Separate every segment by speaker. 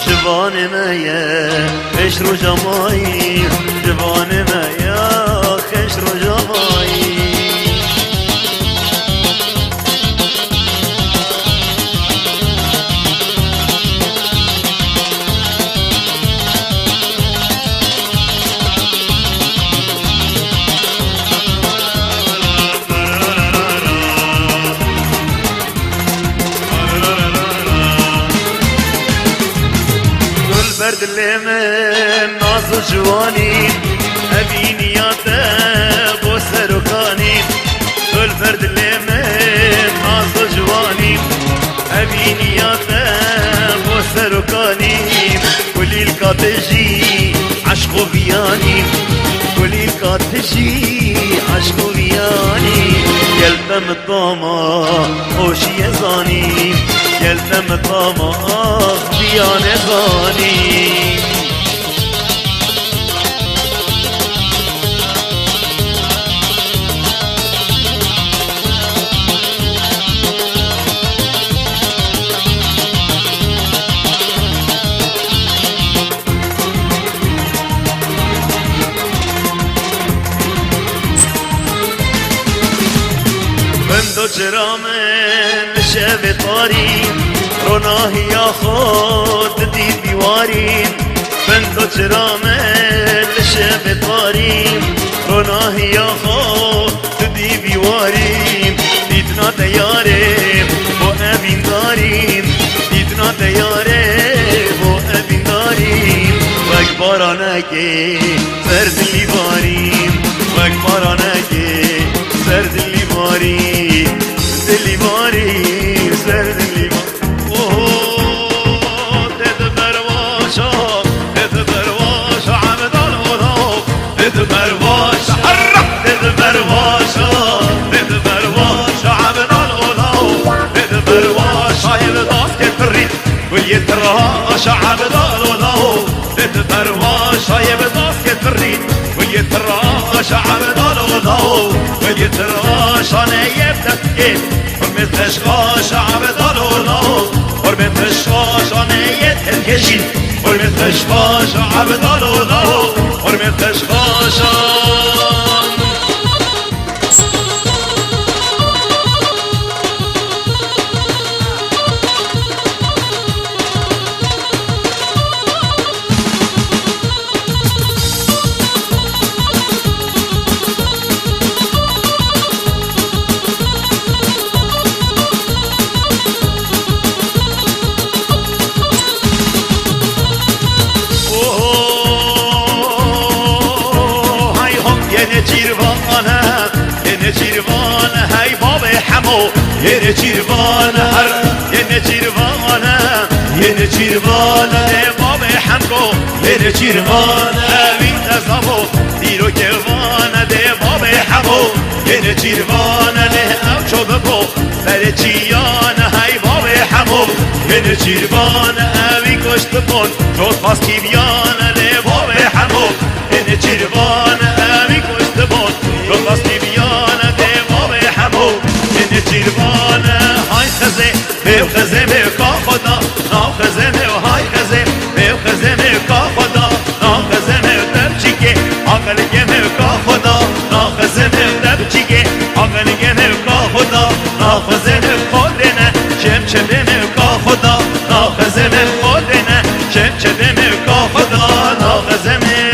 Speaker 1: جوان مایا خش رو جمایی جوان مایا خش رو جمایی برد من ناز جوانی ابینیاته بو سرکانی گل برد من ناز جوانی ابینیاته بو سرکانی کلیل کاتجی عشق و بیانی کلیل کاتجی عشق و بیانی گلتم طاما خوشی زانی گلتم طاما بیان زانی بندو چرامن شب طاری روناهی یا خود دی دیواریم بندو چرامن شب طاریم روناهی یا خود دی دیواریم دیدنا دیاریم با ابین داریم دیدنا دیاریم با ابین داریم وک بارانگی سرد لیواریم وک بارانگی سرد لیواریم دلیواریم سرد لیواریم واليتراش عبد الله تتبرواش هاي بداسك تريد واليتراش عبد الله واليتراش انا يبدأ حرمت اشقاش عبد الله حرمت اشقاش انا يتهجين حرمت اشقاش عبد الله حرمت اشقاش یه چیروان هر یه چیروان یه چیروان باب حمکو یه چیروان اوی تزامو دیرو کوان ده باب حمو یه چیروان نه او چو بکو سر چیان های باب حمو یه چیروان اوی کشت بکن چوت پاس کی بیان ده باب حمو یه چیروان اوی کشت بکن چوت پاس کی بیان ده باب حمو یه چیروان های خزه بیو خزه بیو کا خدا ناو خزه بیو های خزه بیو خزه بیو کا خدا ناو خزه بیو در چیکه آقل گه بیو کا خدا ناو خزه بیو در چیکه آقل گه بیو کا خدا ناو خزه بیو خودنه چم چم بیو کا خدا ناو خزه بیو خودنه چم چم بیو کا خدا ناو خزه بیو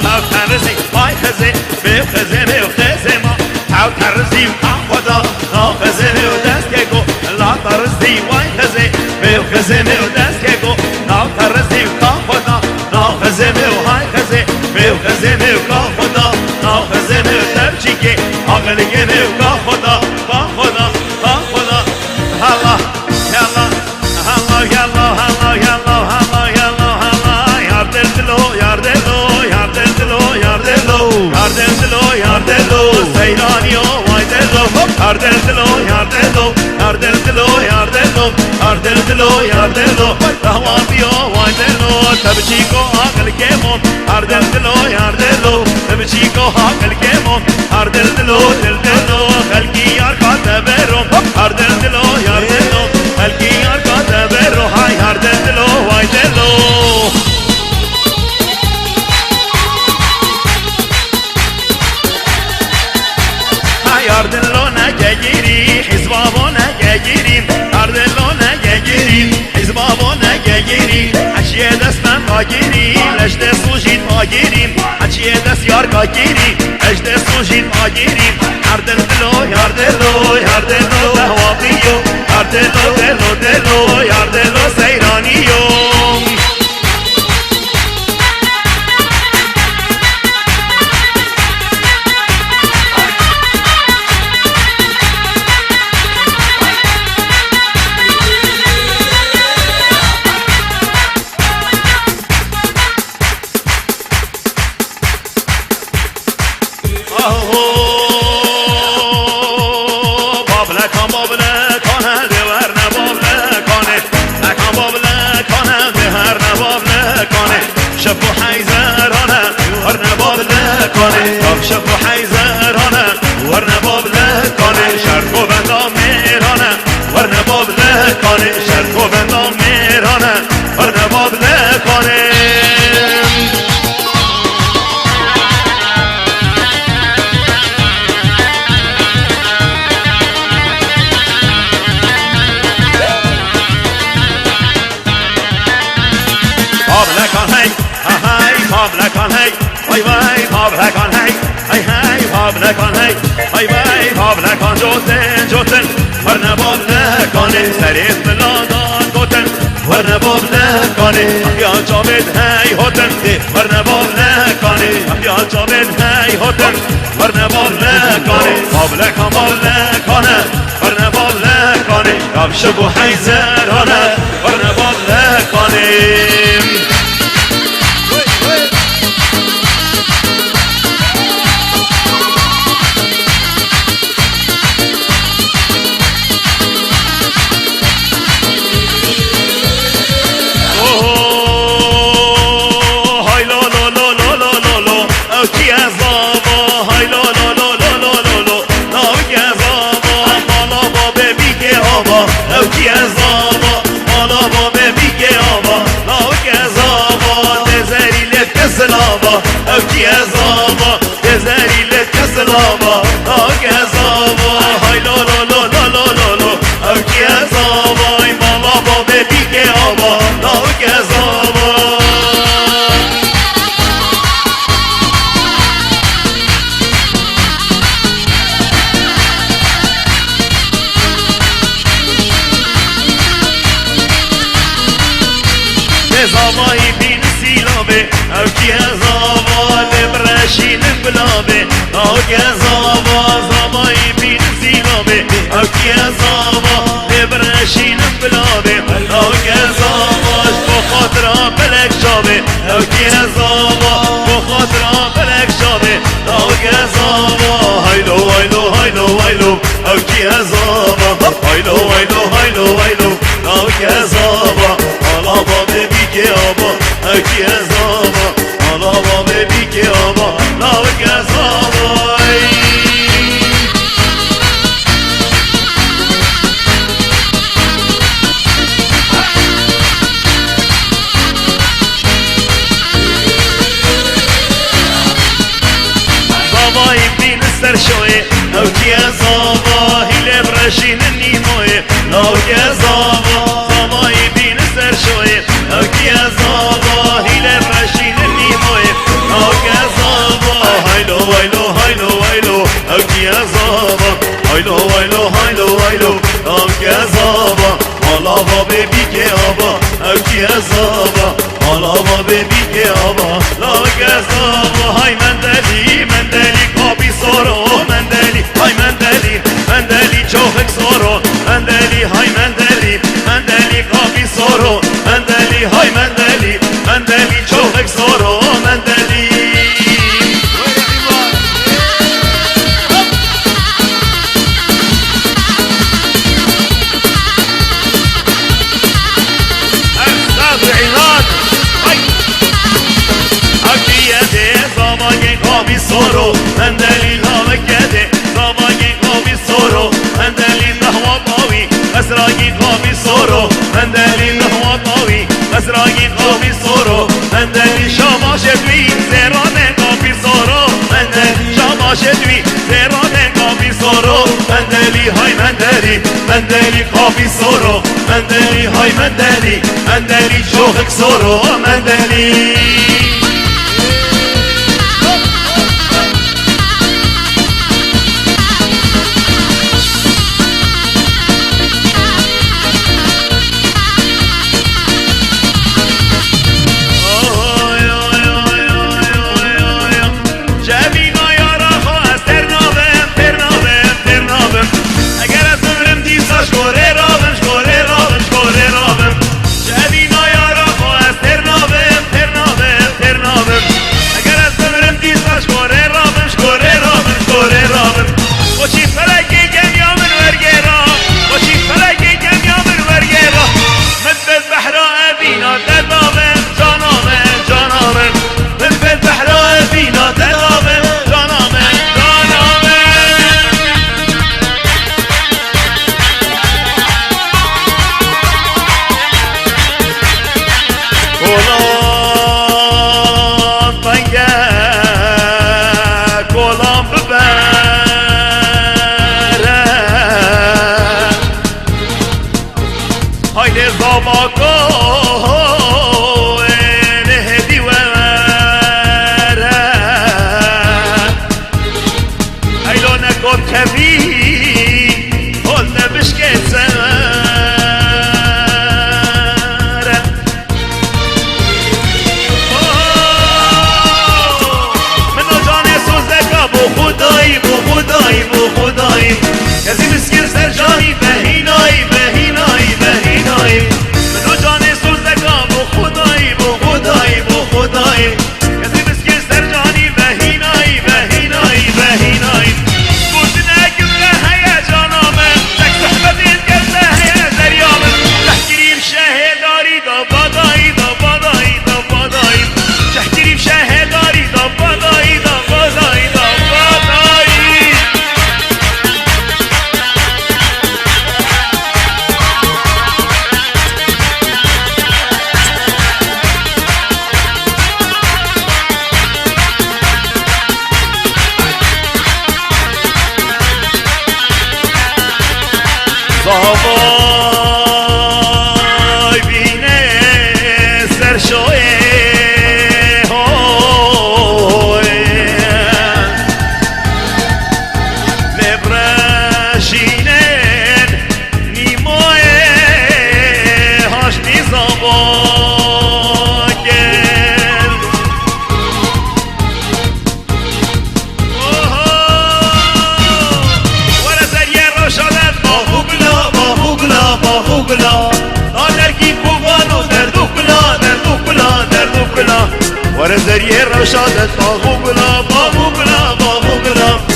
Speaker 1: تاو ترزی وای خزه بیو خزه بیو خزه ما تاو ترزی خدا نا خزه بیو دست که گو لا ترزی وای خزه بیو خزه بیو دست که گو نا ترزی خدا نا خزه بیو های خزه بیو خزه بیو خدا نا خزه بیو ترچی که آقل که بیو خدا خدا خدا هلا یلا هلا یلا هلا یلا هلا یلا هلا یاردل دلو یاردل Yardelo, Seyraniyo, Vaydelo, Yardelo, Rahmaniyo, Vaydelo, Tabchiko, Akal Kemo, Yardelo, Tabchiko, Akal Kemo, Yardelo, نگیری حزبابا نگیری اردلو نگیری حزبابا نگیری اشیه دست من باگیری لشت سوجید باگیری اشیه دست یار باگیری اشت سوجید باگیری اردلو یاردلو یاردلو دهوابیو اردلو دلو دلو یاردلو سیرانیو شبو حيزرانه ورنا باب لكانه شبو حيزرانه ورنا باب لكانه شرقو بندام میرانه ورنا باب لكانه شرقو بندام میرانه ورنا باب لكانه Pavlakan hey, vay vay Pavlakan hey, hey hey Pavlakan hey, vay vay Pavlakan joten joten, varna Pavlakane, serit beladan goten, varna Pavlakane, ya Javed hey hoten, varna Pavlakane, ya Javed hey hoten, varna Pavlakane, Pavlakan Pavlakane, varna Pavlakane, yavşabu hayzerane, varna Pavlakane. Zalaba, o Kiazaba, Dezeri le Kazalaba, o Kiazaba, hay lo lo lo lo lo lo lo, o Kiazaba, Malaba baby Kiaba, o Kiazaba. Zalaba ibn Silabe, o Kiazaba, Lebrashin Blabe, o Kiazaba, Zalaba ibn Silabe, o Kiazaba, Lebrashin Blabe, o Kiazaba, بخاطر بلک شابه، o Kiazaba, بخاطر بلک شابه، o Kiazaba, haylo haylo haylo haylo, o Kiazaba, haylo haylo haylo haylo, o Kiazaba, alaba bebi Kiaba, o Kiazaba, alaba bebi Kiaba, o Kiazaba. سرشوی او Kiazaba hile brashin nimoy او Kiazaba زمای بین سرشوی او Kiazaba hile brashin nimoy او Kiazaba haylo haylo haylo haylo او Kiazaba haylo haylo haylo haylo او Kiazaba alava bebi Kiaba او Kiazaba alava bebi Kiaba la Kiazaba hay mendeli mendeli kabi soro mendeli hay mendeli mendeli çok soro mendeli hay mendeli mendeli kabi soro mendeli hay mendeli mendeli çok soro mendeli. مندلی کافی سورو مندلی های مندلی شوخک سورو مندلی
Speaker 2: وای بینه سرشوی هوی لبرشینن نیموی هاش نیزاباگل ورزه روشادت
Speaker 1: ورزه روشادت باغو بلا